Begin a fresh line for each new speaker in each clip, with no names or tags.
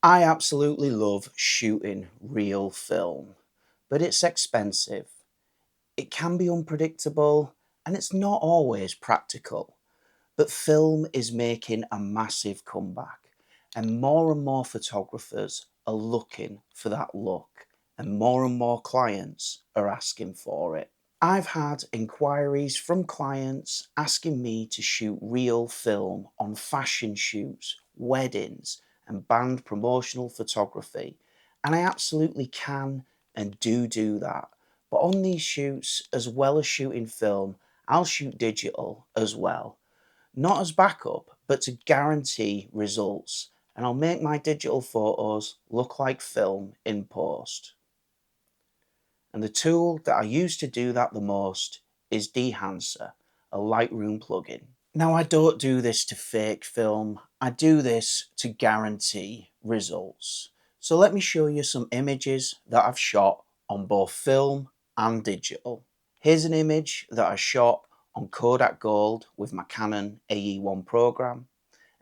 I absolutely love shooting real film, but it's expensive. It can be unpredictable and it's not always practical. But film is making a massive comeback, and more photographers are looking for that look, and more clients are asking for it. I've had inquiries from clients asking me to shoot real film on fashion shoots, weddings, and band promotional photography, and I absolutely can and do that. But on these shoots, as well as shooting film, I'll shoot digital as well. Not as backup, but to guarantee results, and I'll make my digital photos look like film in post. And the tool that I use to do that the most is Dehancer, a Lightroom plugin. Now, I don't do this to fake film, I do this to guarantee results. So let me show you some images that I've shot on both film and digital. Here's an image that I shot on Kodak Gold with my Canon AE1 program.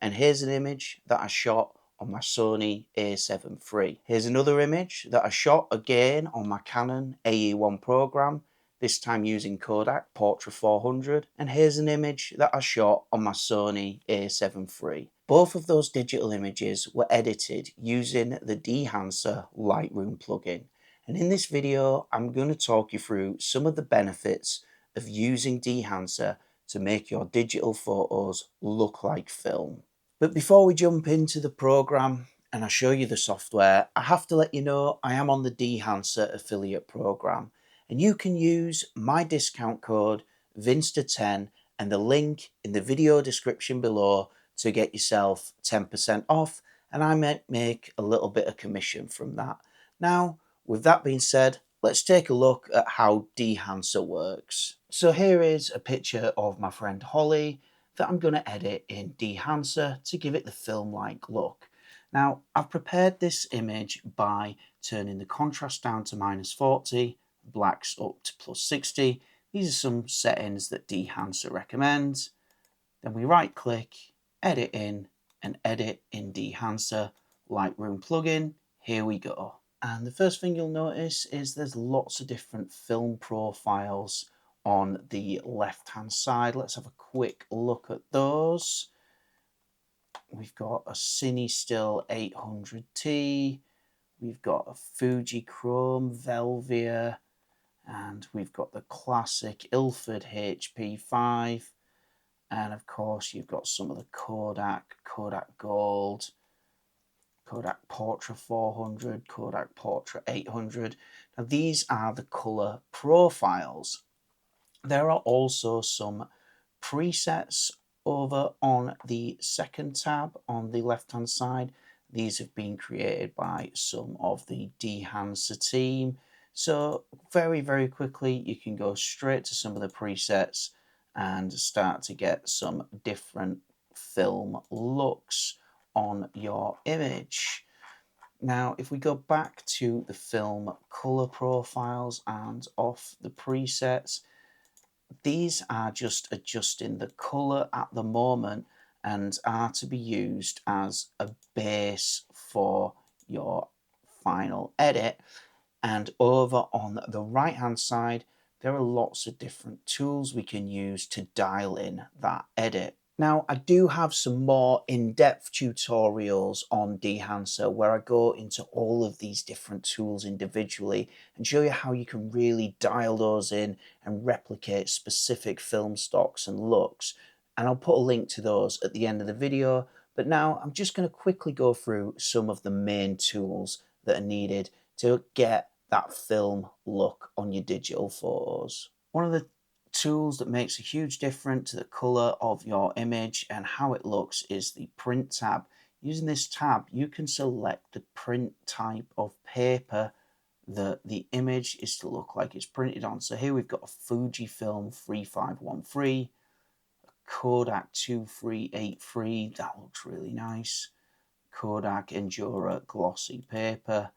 And here's an image that I shot on my Sony a7 III. Here's another image that I shot again on my Canon AE1 program, this time using Kodak Portra 400. And here's an image that I shot on my Sony a7 III. Both of those digital images were edited using the Dehancer Lightroom plugin. And in this video, I'm going to talk you through some of the benefits of using Dehancer to make your digital photos look like film. But before we jump into the program and I show you the software, I have to let you know I am on the Dehancer affiliate program, and you can use my discount code Vinster10 and the link in the video description below to get yourself 10% off, and I might make a little bit of commission from that. Now, with that being said, let's take a look at how Dehancer works. So here is a picture of my friend Holly that I'm going to edit in Dehancer to give it the film-like look. Now, I've prepared this image by turning the contrast down to -40, blacks up to +60. These are some settings that Dehancer recommends. Then we right-click, edit in, and edit in Dehancer Lightroom plugin. Here we go. And the first thing you'll notice is there's lots of different film profiles on the left hand side. Let's have a quick look at those. We've got a Cinestill 800T, we've got a Fuji Chrome Velvia, and we've got the classic Ilford HP5, and of course you've got some of the Kodak Gold, Kodak Portra 400, Kodak Portra 800. Now these are the color profiles. There are also some presets over on the second tab on the left hand side. These have been created by some of the Dehancer team. So very quickly you can go straight to some of the presets and start to get some different film looks on your image. Now, if we go back to the film color profiles and off the presets, these are just adjusting the color at the moment and are to be used as a base for your final edit. And over on the right hand side, there are lots of different tools we can use to dial in that edit. Now, I do have some more in-depth tutorials on Dehancer where I go into all of these different tools individually and show you how you can really dial those in and replicate specific film stocks and looks. And I'll put a link to those at the end of the video. But now I'm just going to quickly go through some of the main tools that are needed to get that film look on your digital photos. One of the tools that makes a huge difference to the color of your image and how it looks is the print tab. Using this tab, you can select the print type of paper that the image is to look like it's printed on. So here we've got a Fujifilm 3513, a Kodak 2383, that looks really nice, Kodak Endura glossy paper.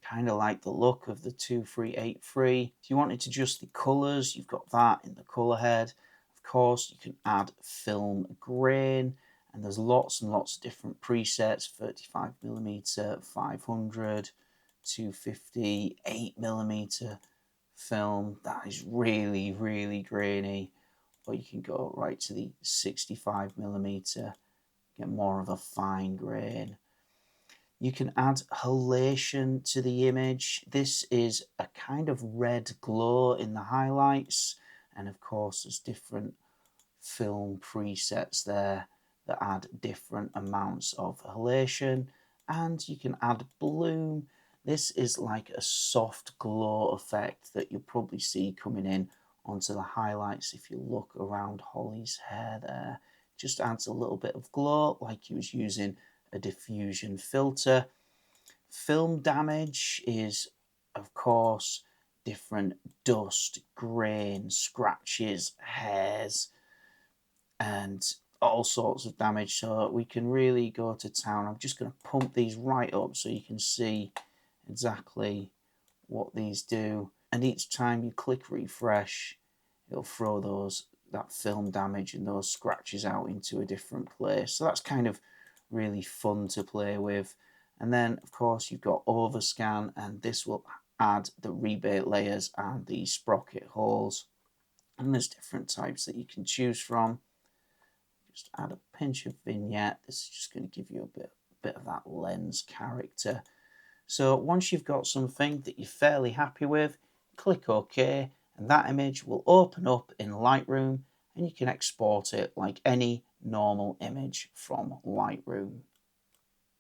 Kind of like the look of the 2383. If you wanted to adjust the colors, you've got that in the color head. Of course, you can add film grain, and there's lots and lots of different presets: 35mm, 500, 250, 8mm film. That is really, really grainy. Or you can go right to the 65mm, get more of a fine grain. You can add halation to the image. This is a kind of red glow in the highlights, and of course there's different film presets there that add different amounts of halation. And you can add bloom. This is like a soft glow effect that you'll probably see coming in onto the highlights. If you look around Holly's hair there, just adds a little bit of glow, like he was using a diffusion filter. Film damage is, of course, different dust, grain, scratches, hairs, and all sorts of damage. So we can really go to town. I'm just going to pump these right up so you can see exactly what these do. And each time you click refresh, it'll throw that film damage and those scratches out into a different place. So that's kind of really fun to play with. And then of course you've got overscan, and this will add the rebate layers and the sprocket holes. And there's different types that you can choose from. Just add a pinch of vignette. This is just going to give you a bit of that lens character. So once you've got something that you're fairly happy with, click OK, and that image will open up in Lightroom, and you can export it like any normal image from Lightroom.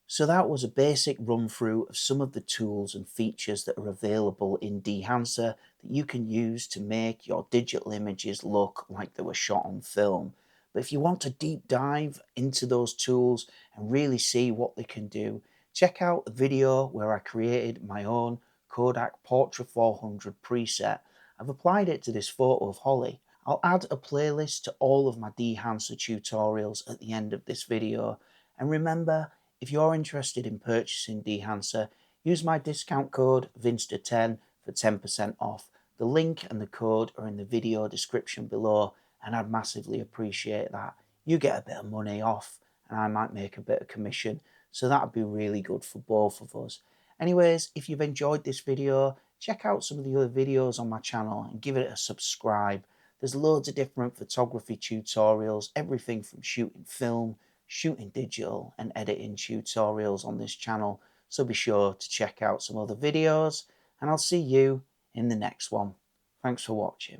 So that was a basic run through of some of the tools and features that are available in Dehancer that you can use to make your digital images look like they were shot on film. But if you want to deep dive into those tools and really see what they can do, check out a video where I created my own Kodak Portra 400 preset. I've applied it to this photo of Holly. I'll add a playlist to all of my Dehancer tutorials at the end of this video. And remember, if you're interested in purchasing Dehancer, use my discount code VINSTA10 for 10% off. The link and the code are in the video description below, and I'd massively appreciate that. You get a bit of money off, and I might make a bit of commission, so that would be really good for both of us. Anyways, if you've enjoyed this video, check out some of the other videos on my channel and give it a subscribe. There's loads of different photography tutorials, everything from shooting film, shooting digital, and editing tutorials on this channel, so be sure to check out some other videos, and I'll see you in the next one. Thanks for watching.